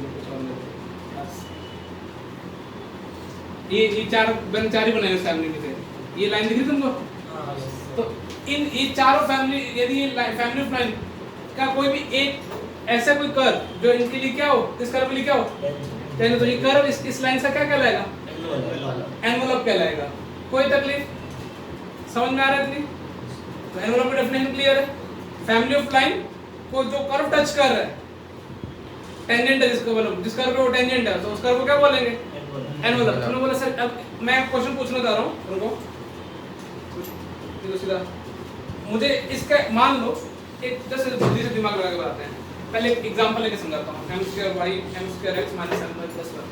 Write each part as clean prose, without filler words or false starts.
कुछ और नहीं। ये चार ही बनाए फैमिली में से, ये लाइन दिख रही तुमको? तो इन ये चारों फैमिली, यदि ये फैमिली ऑफ लाइन का कोई भी एक ऐसा कोई कर्व जो इनके लिए क्या हो, इस कर्व के लिए क्या हो टेन, तो ये कर्व इस लाइन से क्या कहलाएगा? एनवेलप कहलाएगा। कोई तकलीफ समझ में आ रहा है इतनी? तो एनवेलप की डेफिनेशन क्लियर है। फैमिली ऑफ लाइन को जो कर्व टच कर रहा है, टेंजेंट है जिसको बोलो, जिस कर्व पे वो टेंजेंट है, तो उस कर्व को क्या बोलेंगे? एनवेलप। तुमने बोला सर, अब मैं क्वेश्चन पूछना चाह रहा हूं, रुको सीधा मुझे इसका मान लो एक जैसे जल्दी से दिमाग लगा के बताते हैं। पहले एक एग्जांपल लेके समझाता हूं, m² y m² x - m y + 1।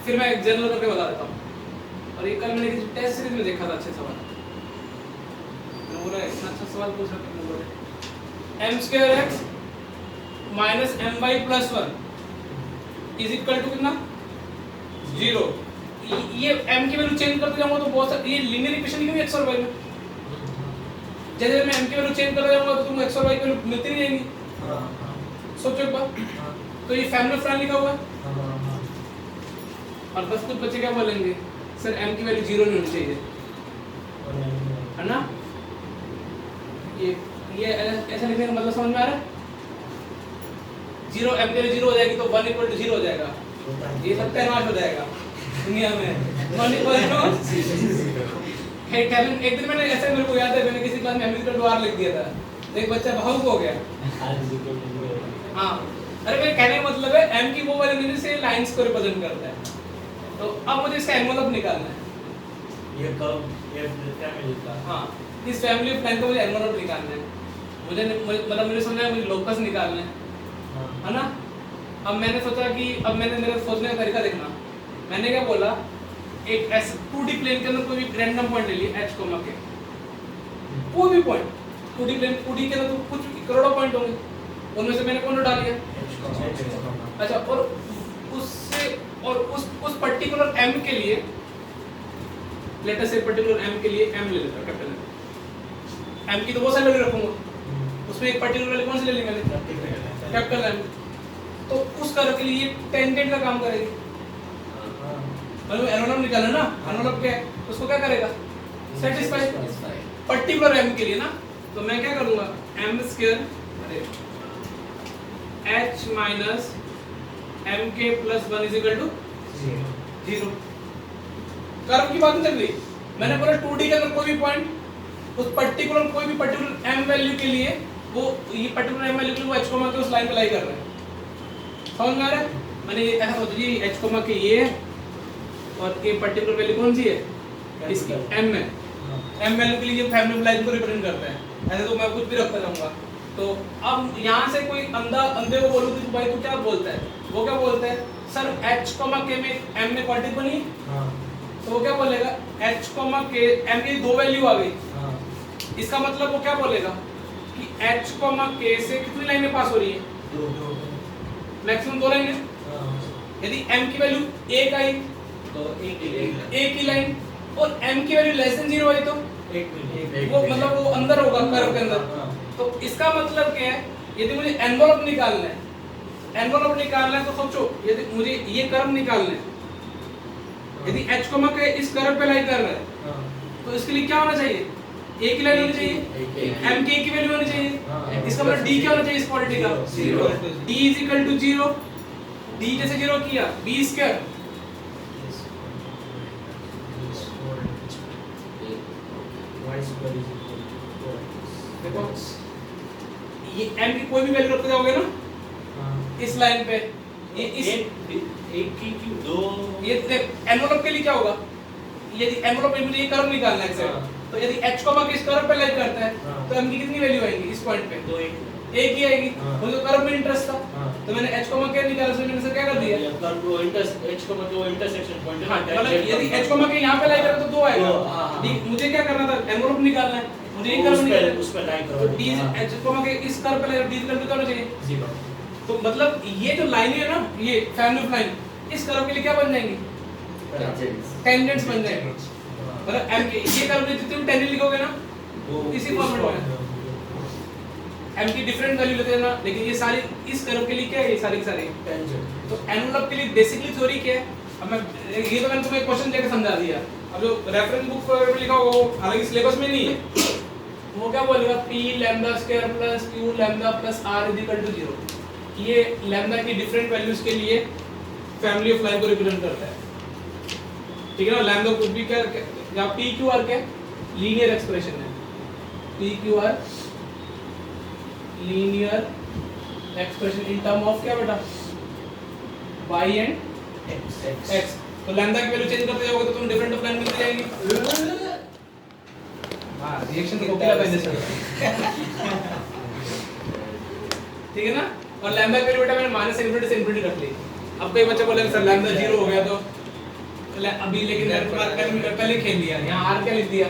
फिर मैं एक जनरल करके बता देता हूं। और ये कल मैंने किसी टेस्ट सीरीज में देखा था, अच्छे सवाल मैंने बोला इतना अच्छा सवाल पूछ रहा है, बोले m² x - my + 1 is equal to कितना? 0। ये m की वैल्यू चेंज करते जाऊंगा तो बहुत सारे ये लीनियर इक्वेशन नहीं होगी x और y में। जैसे मैं m की वैल्यू चेंज करते जाऊंगा तो तुमको x और y की वैल्यू मिलती नहीं जाएंगी। सोचो एक बार, तो ये फैमिली ऑफ लाइन लिखा हुआ है। और बस कुछ बच्चे क्या बोलेंगे, सर m की वैल्यू 0 नहीं होनी चाहिए, है ना? ये ऐसा लिखने का मतलब समझ में आ रहा है? 0 m की वैल्यू 0 हो जाएगी तो 1 = 0 हो जाएगा। ये सत्यानाश हो जाएगा दुनिया में। 1 = एक दिन मैंने ऐसे, मेरे को याद है मैंने किसी क्लास में m = r लिख दिया था, एक बच्चा भावुक हो गया। हाँ, अरे मेरे कहने का मतलब है m की वो वाली वैल्यू से लाइंस को रिप्रेजेंट करता है। तो अब मुझे इसका एनवेलप निकालना है। ये कर्व ये फैमिली का, हाँ, इस फैमिली ऑफ लाइन का मुझे एनवेलप निकालना है। मुझे मतलब मुझे समझ आया, मुझे लोकस निकालना है ना? अब मैंने सोचा कि अब मैंने मेरा सोचने का तरीका देखना, मैंने क्या बोला, एक ऐसे 2D प्लेन के अंदर कोई भी रैंडम पॉइंट ले लिया h, के कोई भी पॉइंट 2D प्लेन, 2D के अंदर तो कुछ करोड़ों पॉइंट होंगे, उनमें से मैंने कौन उठा लिया? अच्छा, और उससे और उस पर्टिकुलर m के लिए, लेट अस से पर्टिकुलर m के लिए m ले लेता हूं, कैपिटल m की तो बहुत सारी वैल्यू रखूंगा, उसमें एक पर्टिकुलर वैल्यू कौन सी ले ली मैंने? Capital M। तो उस कर्व के लिए टेंजेंट का काम करेगी। मतलब एनवेलप निकालना ना, एनवेलप क्या है, उसको क्या करेगा? सेटिस्फाई पर्टिकुलर m के लिए ना। तो मैं क्या करूंगा, m² h - mk + 1 = 0। कर्व की बात नहीं चल रही, मैंने बोला 2D के अंदर कोई भी पॉइंट, उस पर्टिकुलर कोई भी पर्टिकुलर m वैल्यू के लिए वो ये पर्टिकुलर m वैल्यू के लिए वो h, के उस लाइन पे लाई कर रहा है। समझ में आ रहा है? मैंने ऐसा सोच लिया h, के ये है और ये पर्टिकुलर वैल्यू कौन सी है? इसकी m है। m वैल्यू के लिए फैमिली ऑफ लाइन को रिप्रेजेंट करता है। ऐसे तो मैं कुछ भी रखता जाऊंगा। तो अब यहाँ से कोई अंधे को बोलूं कि भाई तू क्या बोलता है, वो क्या बोलता है, सर h, k में m में क्वांटिटी बनी, तो वो क्या बोलेगा, h, k m की दो वैल्यू आ गई। इसका मतलब वो क्या बोलेगा कि h, k से कितनी लाइनें पास हो रही है? मैक्सिमम 2 लाइनें। यदि m की वैल्यू 1 आई तो एक ही लाइन, और m की वैल्यू लेस देन 0 आई तो वो मतलब वो अंदर होगा कर्व के अंदर। तो इसका मतलब क्या है, यदि मुझे एनवेलप निकालना है, एनवेलप निकालना है तो सोचो, यदि मुझे ये कर्व निकालना है, यदि h, के इस कर्व पे लाई कर रहा है, तो इसके लिए क्या होना चाहिए? एक ही लाइन होनी चाहिए, m की एक ही वैल्यू होनी चाहिए। इसका मतलब d क्या होना चाहिए इस क्वांटिटी का? 0। d = 0। d जैसे 0 किया, b²। देखो ये m की कोई भी वैल्यू रखते जाओगे ना इस लाइन पे, ये इस एक की क्यों दो, ये एनवेलप के लिए क्या होगा, यदि एनवेलप में मुझे ये कर्व निकालना है एग्जैक्ट, तो यदि h, के इस कर्व पे लाई करता है तो m की कितनी वैल्यू आएगी इस पॉइंट पे? दो एक ही आएगी। मुझे कर्व में इंटरेस्ट था तो मैंने h, के निकाला, तो मैंने क्या कर दिया, कर्व को इंटरसेक्शन पॉइंट है। हाँ, मतलब यदि h, के यहाँ पे लाई करें तो 2 आएगा। मुझे क्या करना था, एनवेलप निकालना है, मुझे ये कर्व निकालना है, उस पे लाइन तो d h, के इस कर्व पे लाई d इक्वल टू क्या होना चाहिए? 0। तो मतलब ये जो लाइनें है ना, ये फैमिली ऑफ लाइन, इस कर्व के लिए क्या बन जाएंगी? टेंजेंट्स बन जाएंगे। मतलब m के ये कर्व में जितने भी टेंजेंट लिखोगे ना, इसी फॉर्मेट में। m की डिफरेंट वैल्यू लेते हैं ना, लेकिन ये सारी इस कर्व के लिए क्या है, ये सारी की सारी टेंजेंट तो एनवलप के लिए बेसिकली थ्योरी क्या है। अब मैं ये तो मैंने तुम्हें क्वेश्चन देकर समझा दिया। अब जो रेफरेंस बुक पर लिखा हो हालांकि सिलेबस में नहीं है, वो क्या बोलेगा p lambda square plus q lambda plus r is equal to 0। ये लैम्डा की डिफरेंट वैल्यूज के लिए फैमिली ऑफ लाइन को रिप्रेजेंट करता है, ठीक है ना। लैम्डा कुछ भी क्या या p q r क्या लीनियर एक्सप्रेशन है, p q r linear expression in term of क्या बेटा y एंड x। तो लैम्डा की वैल्यू चेंज करते जाओगे तो तुम डिफरेंट ऑफ लाइन मिलती जाएगी। हां रिएक्शन तो कोकिला पहले से ठीक है ना। और लैम्डा की वैल्यू बेटा मैंने माइनस इनफिनिटी से इनफिनिटी रख ली। अब कोई बच्चा बोलेगा सर लैम्डा 0 हो गया तो अभी, लेकिन मैंने पहले खेल लिया, यहां r क्या लिख दिया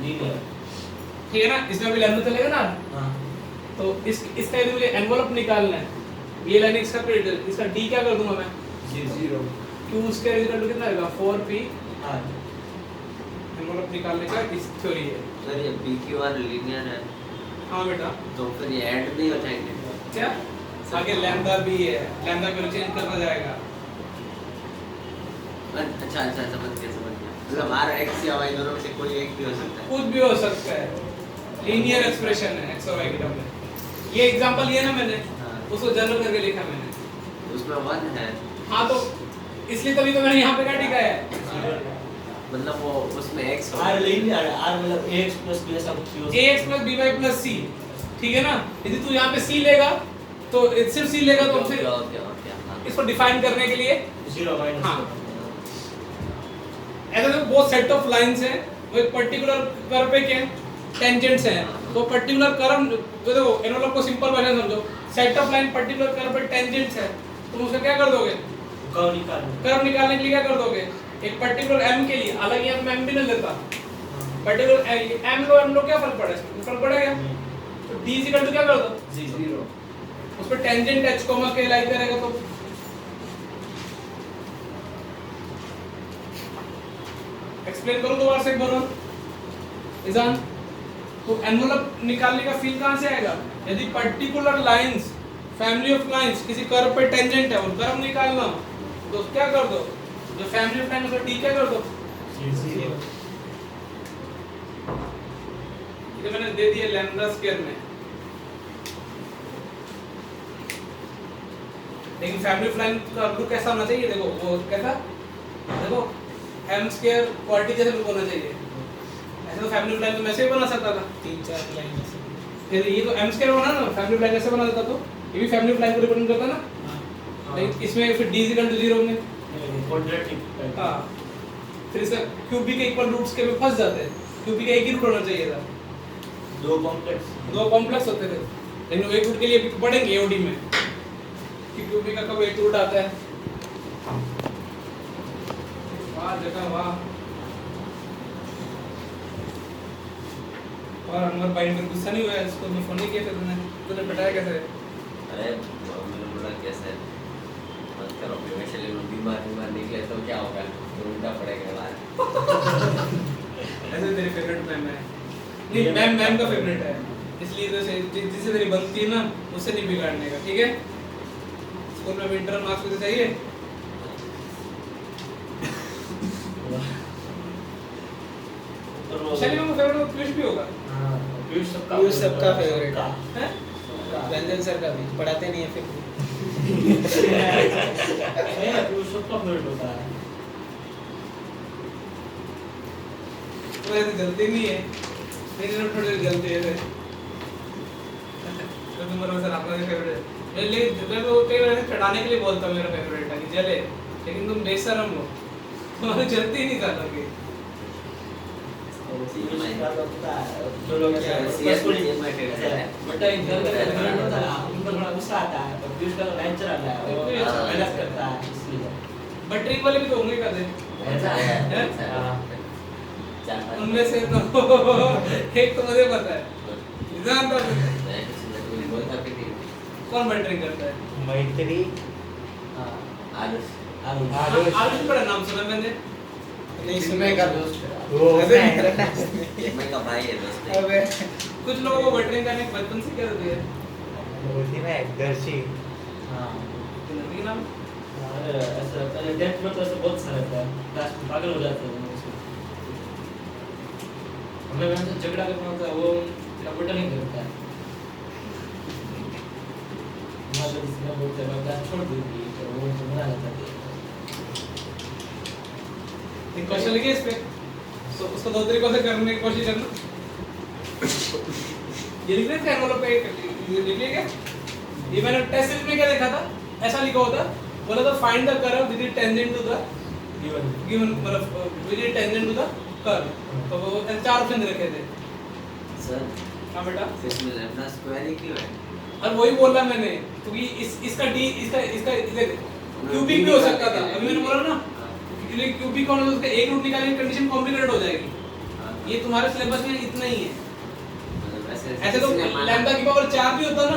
लीनियर, ठीक है ना। इसमें भी लैम्डा चलेगा ना। हां तो इसका यदि मुझे एनवेलप निकालना है, ये लाइन इसका इसका d क्या कर दूंगा मैं 0 q स्क्वायर इक्वल टू कितना आएगा 4p। हां एनवेलप निकालने का इस थ्योरी है। सर ये पी क्यू आर लीनियर है हां बेटा तो फिर ये ऐड नहीं हो जाएंगे क्या आगे लैम्डा भी है, लैम्डा को चेंज करता जाएगा। अच्छा अच्छा समझ गया मतलब आर एक्स या वाई दोनों में से कोई एक भी हो सकता है। कुछ भी हो सकता है, लीनियर एक्सप्रेशन है x और y की टर्म में। ये एग्जांपल लिया ना मैंने, हाँ। उसको जनरल करके लिखा मैंने। उसमें 1 है हां तो इसलिए तभी तो मैंने यहां पे क्या लिखा है मतलब वो उसमें x r लीनियर, r मतलब ax plus b ऐसा कुछ हो ax plus by plus c, ठीक है ना। यदि तू यहां पे c लेगा तो सिर्फ c लेगा तो फिर ओके हाँ इसको डिफाइन करने के लिए 0 माइनस हाँ। ऐसा देखो बहुत सेट ऑफ लाइंस हैं, वो एक पर्टिकुलर कर्व पे क्या टेंजेंट्स हैं। तो पर्टिकुलर कर्व जो देखो एनवेलप को सिंपल भाषा में समझो, set of line particular curve पे टेंजेंट्स है, तुम उसका क्या कर दोगे कर्व निकालना, कर्व निकालने के लिए क्या कर दोगे एक पर्टिकुलर m के लिए, अलग यहाँ m भी नहीं लेता, पर्टिकुलर m लो क्या फर्क पड़ेगा, फर्क पड़ेगा। तो d इक्वल टू क्या कर दो 0 उस पर टेंजेंट h कोमा के लाई करेगा तो एक्सप्लेन करो दोबारा से एक बार और इजान। तो एनवेलप निकालने का फील कहां से आएगा, यदि particular lines family of lines किसी कर्व पे टेंजेंट है और कर्व निकालना तो क्या कर दो जो फैमिली ऑफ लाइन उसका d क्या कर दो 0 ये मैंने दे दिया लैम्डा स्क्वायर में, लेकिन फैमिली ऑफ लाइन का लुक कैसा होना चाहिए, देखो वो कैसा, देखो m स्क्वायर क्वाड्रेटिक जैसा लुक होना चाहिए। ऐसे तो फैमिली ऑफ लाइन तो मैं ऐसे ही बना सकता था 3-4 लाइन ऐसे। फिर ये तो m स्क्वायर बना ना, फैमिली ऑफ लाइन ऐसे बना देता तो ये भी फैमिली ऑफ लाइन को रिप्रेजेंट करता ना। लेकिन इसमें फिर d 0 होंगे, क्वाड्रेटिक हां फिर इसका क्यूबिक के इक्वल रूट्स के में फंस जाते हैं, क्यूबिक का एक ही रूट होना चाहिए था, दो कॉम्प्लेक्स होते थे, लेकिन वो एक रूट के लिए पढ़ेंगे एओडी में कि क्यूबिक का कब एक रूट आता है। वाह देखा वाह। और अनवर भाई मेरे गुस्सा नहीं हुआ इसको मैं फोन नहीं किया था, तूने बताया कैसे। अरे मैंने बोला कैसे मत करो प्रोफेशनली बीमार निकले तो क्या होगा तो उल्टा पड़ेगा बाहर ऐसे तेरी फेवरेट मैम है नहीं, मैम का फेवरेट है इसलिए तो जिससे तेरी बनती है ना उससे नहीं बिगाड़ने का, ठीक है। स्कूल में इंटरनल मार्क्स मुझे चाहिए। चलिए वो फेवरेट पीयूष भी होगा, पीयूष सबका फेवरेट है। हैं रंजन सर का भी पढ़ाते नहीं है फिर वो ऐसे जलती नहीं है, मेरी नोट थोड़ी जलती है तो तुम्हारा सर आपका फेवरेट है। मैं तो कई बार चढ़ाने के लिए बोलता हूँ मेरा फेवरेट है कि जले, लेकिन तुम बेशरम हो तुम्हारी जलती नहीं ज्यादा की। जो लोग CS में फेवरेट है बट एग्जाम का रिजल्ट होता है उनको थोड़ा गुस्सा आता है, पर पीयूष का नेचुरल है, वो मेहनत करता है इसलिए। बट ट्रिक वाले भी तो होंगे कहते ऐसा है हैं? चार पांच उनमें से तो एक तो मुझे पता है, निजाम था मैं किसी ने कोई बोलता भी नहीं कौन बैटरिंग करता है। मैत्री आलस आलू बड़ा नाम सुना मैंने, नहीं सुने का दोस्त मैं का भाई है दोस्त अबे कुछ लोगों को बैटरिंग करने बचपन से क्या होती है बोलती ना दर्शी हाँ तो लड़की का नाम अरे ऐसा पहले 10th में तो ऐसा बहुत सारा था क्लास में पागल हो जाते हैं उसमें हमें वहाँ से झगड़ा करना होता है वो कंप्यूटर नहीं करता है हमारे इसमें बोलते हैं मैं क्लास छोड़ दूँगी तो वो मुझे मना लेता है एक क्वेश्चन लिखिए इस पे तो उसको दो तरीकों से करने की कोशिश करना ये लिख रहे थे एनवलप पे लिख लिया क्या ये मैंने टेस्ट सीरीज में क्या देखा था ऐसा लिखा होता बोला था find the curve with it tangent to the given मतलब with it tangent to the curve तो वो चार ऑप्शन दे रखे थे सर हां बेटा इसमें लैम्डा स्क्वायर ही क्यों है? और वही बोला मैंने क्योंकि इसका डी इसका क्यूबिक भी हो सकता था अभी मैंने बोला ना क्योंकि क्यूबिक होने से उसका एक रूट निकालने की कंडीशन कॉम्प्लिकेटेड हो जाएगी ये तुम्हारे सिलेबस में इतना ही है ऐसे तो लैम्डा की पावर 4 भी होता ना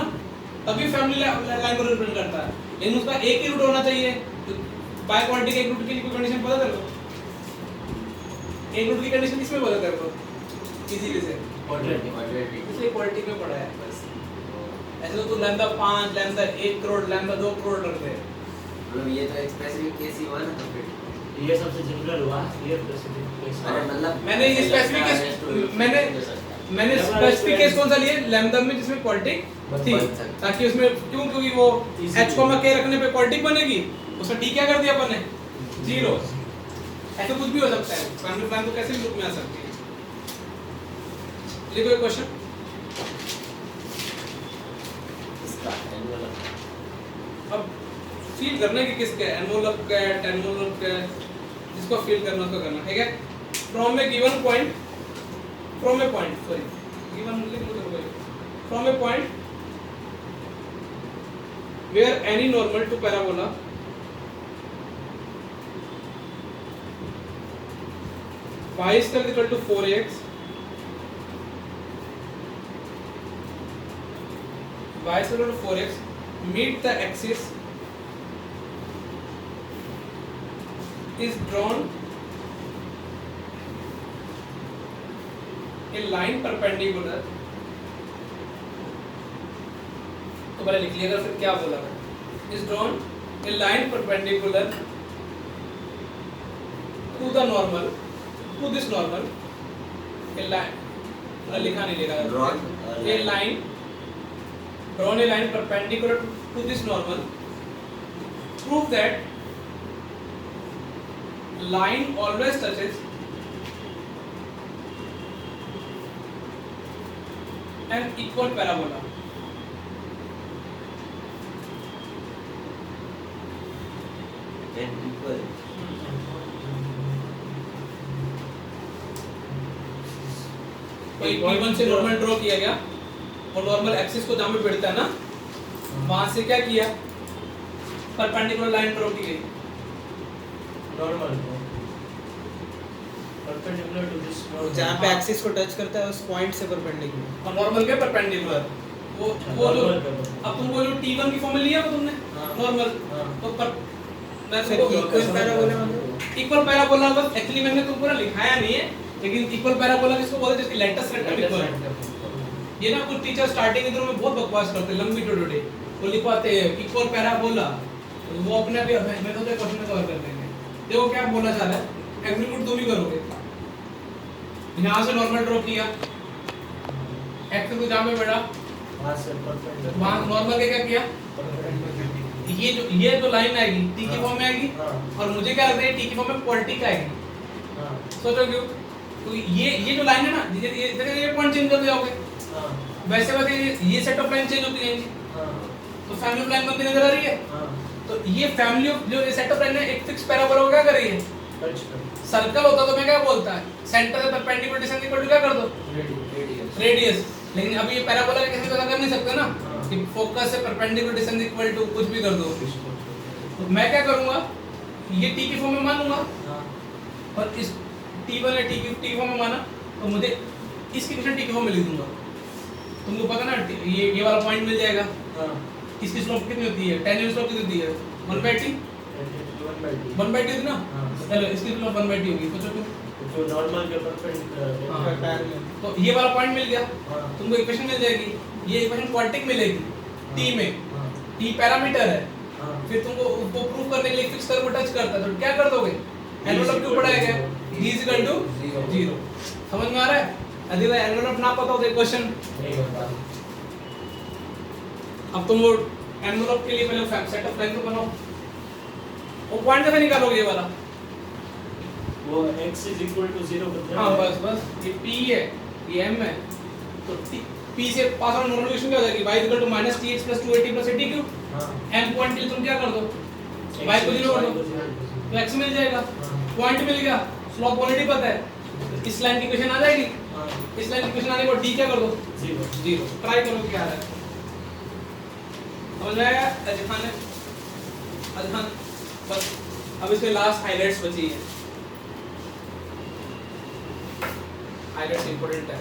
तभी फैमिली लाइन को रिप्रेजेंट करता है लेकिन उसका एक ही रूट होना चाहिए बाय क्वांटिटी के एक रूट की कंडीशन पता तेरे को एक रूट की कंडीशन किसमें पता तेरे को इजीली से क्वाड्रेटिक इसलिए क्वालिटी में पढ़ा है बस ऐसे तो तू lambda 5 lambda 1 crore lambda 2 crore रखते हैं मतलब ये तो एक स्पेसिफिक केस ही हुआ ना तो फिर ये सबसे जनरल हुआ ये स्पेसिफिक केस अरे मतलब मैंने ये स्पेसिफिक केस मैंने स्पेसिफिक केस कौन सा लिया लैम्डा में जिसमें क्वालिटी थी बन सकता। ताकि उसमें क्यों क्योंकि वो h k रखने पे क्वालिटी बनेगी उसका t क्या कर दिया अपन ने 0 ऐसे कुछ भी हो सकता है फैमिली प्लान तो कैसे भी रूप में आ सकती है लिखो एक क्वेश्चन इसका एनवलप अब फील करना है कि किसका एनवलप का है टेनवलप का है जिसको फील करना उसको करना ठीक है from a given point from a point sorry given लिख लो from a point where any normal to parabola y is equal to 4x y is equal to 4x meet the axis is drawn a line perpendicular तो पहले लिख लिएगा फिर क्या बोला is drawn a line perpendicular to the normal to this normal a line लिखा नहीं लेगा Drawn a line drawn a line perpendicular to this normal prove that line always touches an equal parabola and equal तो P1 से normal draw किया गया और normal axis को जहां पे भिड़ता है ना वहां से क्या किया परपेंडिकुलर लाइन ड्रॉ की गई नॉर्मल परपेंडिकुलर टू दिस जहाँ पे एक्सिस को टच करता है उस पॉइंट से परपेंडिकुलर और नॉर्मल के परपेंडिकुलर वो जो अब तुमको जो T1 की फॉर्मूला लिया वो तुमने हाँ। नॉर्मल हाँ। तो पर मैं सर इक्वल पैराबोला मतलब इक्वल पैराबोला बस एक्चुअली मैंने तुमको पूरा लिखाया नहीं है लेकिन इक्वल पैराबोला किसको बोलते हैं जैसे लेटेस्ट रेक्टम इक्वल ये ना कुछ टीचर स्टार्टिंग इधर में बहुत बकवास करते हैं लंबी टोटोटे वो लिखवाते हैं इक्वल पैराबोला वो अपने आप ही मैं तो क्वेश्चन में कवर कर देंगे देखो क्या बोलना चाह रहा है एग्जीक्यूट तुम ही करोगे यहां से नॉर्मल ड्रॉ किया एक्स को जहां पे बैठा वहां से परपेंडिकुलर वहां नॉर्मल के क्या किया ये जो लाइन आएगी टी की फॉर्म में आएगी और मुझे क्या लगता है टी की फॉर्म में क्वालिटी का आएगी हां सोचो क्यों तो ये जो लाइन है ना ये पॉइंट चेंज कर जाओगे हां वैसे वैसे ये सेट ऑफ लाइन चेंज होती रहेंगी हां तो फैमिली प्लान बनती नजर आ रही है हां तो ये फैमिली ऑफ जो सेट ऑफ लाइन है एक फिक्स पैराबोला को क्या कर रही है टच कर सर्कल होता तो मैं क्या बोलता है सेंटर से परपेंडिकुलर डिस्टेंस इक्वल टू क्या कर दो रेडियस रेडियस लेकिन अभी ये पैराबोला का कैसे पता कर नहीं सकते ना कि फोकस से परपेंडिकुलर डिस्टेंस इक्वल टू कुछ भी कर दो तो मैं क्या करूंगा ये टी की फॉर्म में मानूंगा हां और इस t1 है टी की फॉर्म में माना तो मुझे इसकी क्वेश्चन टी की फॉर्म में लिख दूंगा तुमको पता ना ये वाला पॉइंट मिल जाएगा हां इसकी स्लोप कितनी होती है tan स्लोप कितनी होती है 1/t 1/t होती ना हाँ। चलो इसकी स्लोप 1/t होगी सोचो क्यों जो नॉर्मल के परपेंडिकुलर हाँ। पैरेलल तो ये वाला पॉइंट मिल गया हां तुमको इक्वेशन मिल जाएगी ये इक्वेशन क्वाड्रेटिक मिलेगी टी में, टी पैरामीटर है, फिर तुमको उसको प्रूव करने के लिए फिक्स कर्व को टच करता है तो क्या कर दोगे, एनवेलप के ऊपर आएगा d = 0। समझ में आ रहा है? यदि भाई एनवेलप ना पता हो तो क्वेश्चन नहीं होता। अब तुम वो एनवेलप के लिए पहले सेट ऑफ लाइन तो बनाओ, वो पॉइंट कैसे निकालोगे ये वाला? वो x = 0 बन हाँ बस ये p है ये m है तो p से पास आउट नॉर्मलाइजेशन क्या हो जाएगी, y = -tx + 2at + at3। m point के लिए तुम क्या कर दो, y को 0 कर दो तो x मिल जाएगा, पॉइंट मिल गया, स्लोप ऑलरेडी पता है, इस लाइन की इक्वेशन आ जाएगी, इस लाइन की इक्वेशन आने के बाद d क्या कर दो 0। ट्राई करो क्या आ रहा है, समझ में आया? अजहान बस अब इसमें लास्ट हाइलाइट्स बची है, हाइलाइट्स इंपॉर्टेंट है।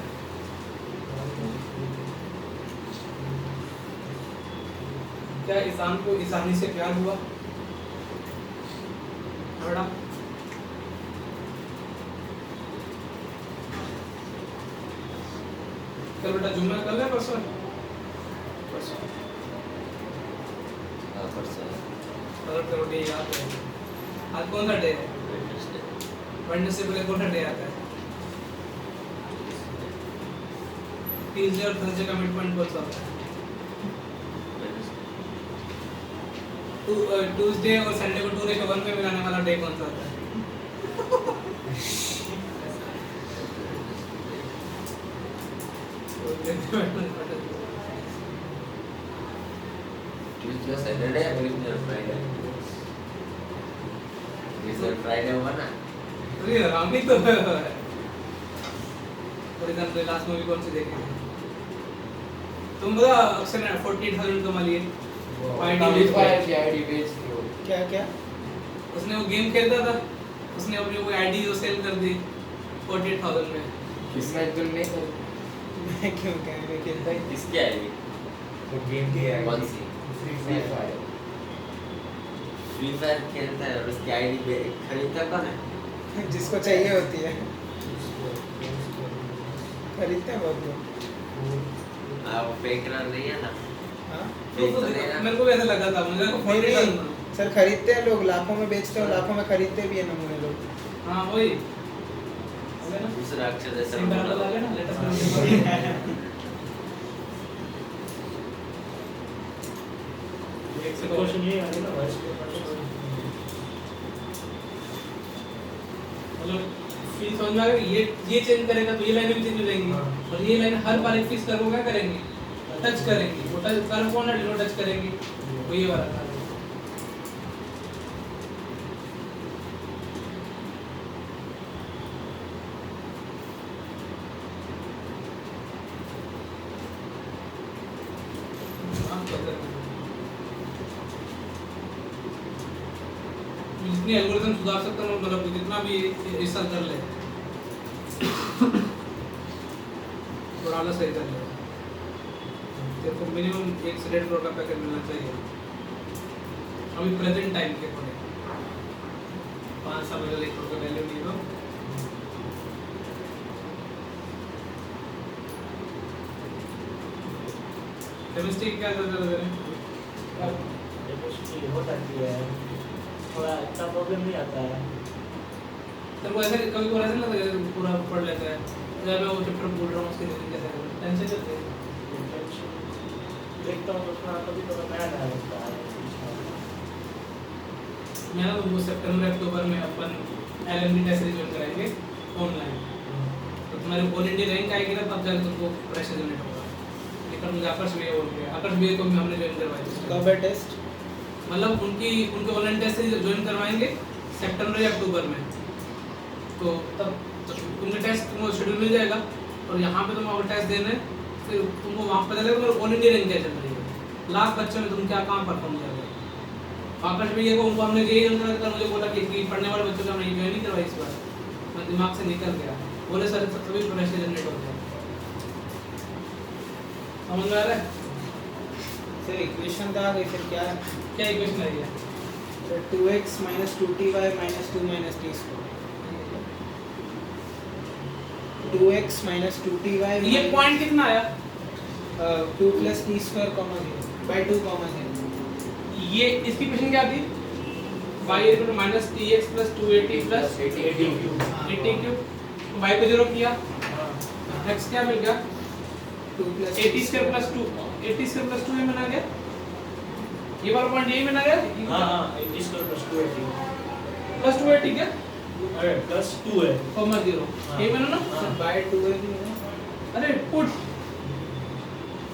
क्या ईशान को ईशानी से प्यार हुआ बेटा? कल बेटा जुम्मा कल है परसों करो डे याद है, आज कौन सा डे है? वेडनेसडे पहले कौन सा डे आता है? ट्यूसडे और थर्सडे का मिड पॉइंट कौन सा होता है? ट्यूसडे और संडे को 2:1 में मिलाने वाला डे कौन सा होता है? Tuesday Saturday Wednesday Friday, Tuesday Friday हुआ ना? अरे रामी तो है। फॉर एग्जांपल लास्ट मूवी कौन सी देखे थे तुम? बता अक्सर ने 48,000 कमा लिए, क्या क्या उसने वो गेम खेलता था, उसने अपनी वो आईडी जो सेल कर दी 48,000 में। किसमें तुमने मैं क्यों क्या मैं खेलता ही किसकी आईडी? तो गेम की है कौन सी? फ्री फायर खेलता है और उसकी आईडी खरीदता कौन है? जिसको चाहिए होती है खरीदते हैं बहुत लोग। वो फेक रन नहीं है ना? हाँ मेरे को भी ऐसा लगा था, मुझे को नहीं नहीं सर, खरीदते हैं लोग, लाखों में बेचते हैं, लाखों में खरीदते भी है नमूने लोग। हां वही दूसरा अक्षर जैसा सिंबल लगा ना लेटेस्ट क्वेश्चन ये है ना वॉइस पे मतलब फिर समझ में आ गया, ये चेंज करेगा तो ये लाइनें भी चेंज हो जाएंगी, और ये लाइन हर बार एक फिक्स करो क्या करेंगे, टच करेंगे, वो टच कर्व कौन है जो टच करेंगे, वो ये वाला कर्व। जितनी एल्गोरिथम सुधार सकता हूँ, मतलब जितना भी ऐसा कर ले थोड़ा सही कर ले, तेरे को मिनिमम 1 से 1.5 करोड़ का पैकेज मिलना चाहिए अभी प्रेजेंट टाइम के अकॉर्डिंग। 5 साल पहले 1 करोड़ का वैल्यू नहीं हो। केमिस्ट्री क्या करते थे ये हो जाती है, थोड़ा इतना प्रॉब्लम नहीं आता है। तेरे को ऐसे कभी कभी ऐसा लगता है पूरा पढ़ लेता है, जब मैं वो चैप्टर बोल रहा हूँ उसके लिए कैसे टेंशन चलती है। देखता हूँ उसमें कभी थोड़ा नया नया लगता है। मैं ना वो सितंबर अक्टूबर में अपन एलएमडी टेस्ट रिजल्ट कराएंगे ऑनलाइन, तो तुम्हारे ऑल इंडिया रैंक आएगी ना तब जाकर तुमको प्रेशर जनरेट होगा। लेकिन मुझे आकर्ष भी बोल रहे हैं, आकर्ष भी को भी हमने ज्वाइन करवाया। कब है टेस्ट? मतलब उनके ऑनलाइन टेस्ट ज्वाइन करवाएंगे सितंबर या अक्टूबर में, तो तब तुमने टेस्ट तुमको शेड्यूल मिल जाएगा और यहाँ पे तुम और टेस्ट देने, फिर तुमको वहाँ पता चलेगा तुम्हारी ऑल इंडिया रैंक क्या चल रही है, लाख बच्चों में तुम क्या कहाँ परफॉर्म कर रहे हो। आकाश भैया को उनको हमने यही अंतर मुझे बोला कि पढ़ने वाले बच्चों को हमने ज्वाइन नहीं करवाई इस बार, मैं दिमाग से निकल गया, बोले सर सभी प्रेशर जनरेट हो गया। समझ में आ रहा है? सर इक्वेशन तो आ गई, फिर क्या है? क्या इक्वेशन आई है? 2x - 2ty - 2 - t²। 2x - 2ty ये पॉइंट कितना आया? 2 + t² 0। बाय 2 कॉमन है ये इसकी इक्वेशन क्या थी y equal to minus tx plus 280 plus 80 cube तो y को 0 किया x क्या मिल गया 2 plus 80 square plus 2 80 square plus 2 ये बना गया ये वाला पॉइंट यही बना गया हाँ 80 स्क्वायर प्लस 280 प्लस 280 क्या अरे प्लस 2 है कॉमा 0 हाँ। ये बना ना हाँ। बाय 2 है कि नहीं? अरे पुट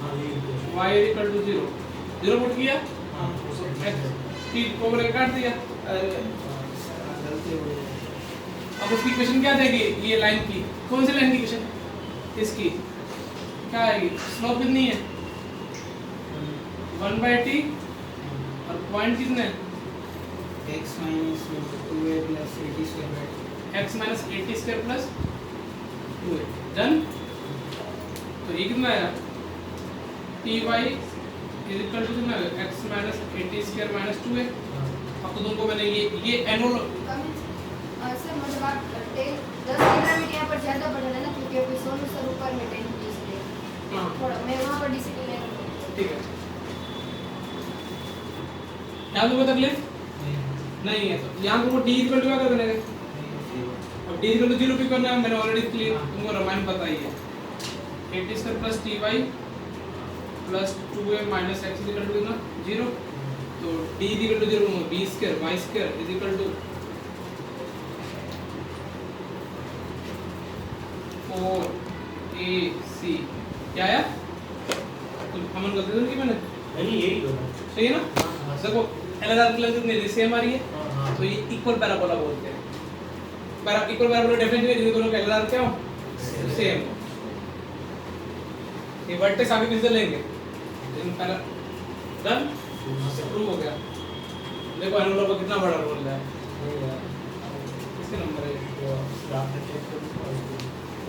हाँ ये y इक्वल टू 0 0 पुट किया हाँ x की को लेकर काट दिया अरे गलती हो गई अब उसकी इक्वेशन क्या देगी ये लाइन की कौन सी लाइन की इक्वेशन इसकी क्या आएगी स्लोप कितनी है 1/t और पॉइंट कितने x minus 2a plus 80 square by x minus 80 square plus 2a done तो ये कितना आया ty इज इक्वल टू कितना आएगा x minus 80 square minus 2a अब तो तुमको मैंने ये एनुअल सर मतलब आप 10 मिनट यहाँ पर ज़्यादा बढ़ रहा है ना क्योंकि अभी सोनू सर ऊपर में 10 इसलिए हाँ थोड़ा मैं वहाँ पर डिसिप्लिन ले रहा हूँ ठीक है यहाँ तुमको तकलीफ नहीं है तो यहाँ तुमको d इक्वल टू क्या कर देना है अब d इक्वल टू 0 पिक करना है मैंने ऑलरेडी क्लियर तुमको रामायण पता ही है 80 square plus ty plus 2a minus x equal to कितना 0 तो d इक्वल टू 0 होगा b square y square is equal to 4ac क्या आया तो अमन गलती तो नहीं की मैंने नहीं यही होगा सही है ना देखो एलआर की लेंथ कितनी सेम आ रही है हाँ तो ये इक्वल पैराबोला बोलते हैं इक्वल पैराबोला डेफिनेटली ये दोनों का एलआर क्या हो सेम ये वर्टेक्स आगे किससे लेंगे इन पैरा डन प्रूव हो गया देखो एनुलर का कितना बड़ा रोल है किसके नंबर है आपने चेक कर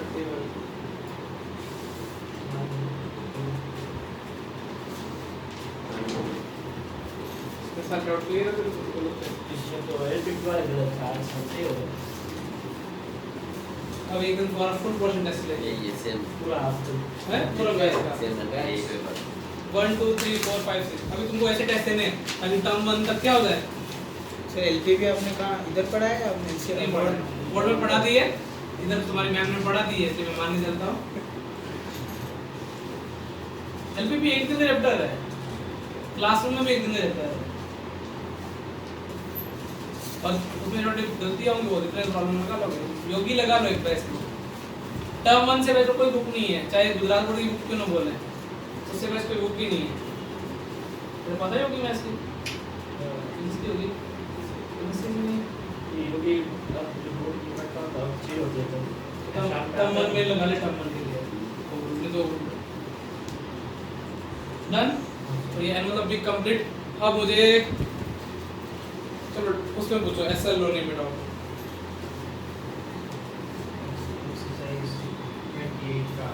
31 इसके साथ डाउट क्लियर है फिर उसको बोलते हैं इसमें तो है पिक वाले गलत था समझे हो अब एक दिन तुम्हारा फुल पोर्शन टेस्ट लेंगे ये सेम पूरा आपको है पूरा बैच का सेम लग रहा है ये पेपर 1 2 3 4 5 6 अभी तुमको ऐसे टेस्ट देने हैं अभी टर्म 1 तक क्या होता है सर एलपीबी आपने कहा इधर पढ़ा है आपने नहीं बोर्ड में पढ़ा दी है इधर तुम्हारी मैम ने पढ़ा दी है इसलिए मैं मान नहीं चलता हूँ एलपीबी एक दिन का चैप्टर है क्लासरूम में भी एक दिन का चैप्टर है और उसमें छोटी गलतियां होंगी वो डिफरेंस प्रॉब्लम लगा लोगे योगी लगा लो एक बार टर्म 1 से बेटर कोई बुक नहीं है चाहे गुजरात बोर्ड की बुक क्यों ना बोले उससे बेस्ट कोई बुक ही नहीं है तो पता ही होगी मैथ्स की किसकी होगी किसकी नहीं ये योगी अब जो बोर्ड की बैठा था अच्छी होती है टर्म 1 में लगा ले टर्म 1 के लिए तो तो डन तो ये एनुअल ऑब्जेक्ट कंप्लीट अब मुझे चलो उसमें पूछो एसएल लो लिमिट ऑफ exercise 28 का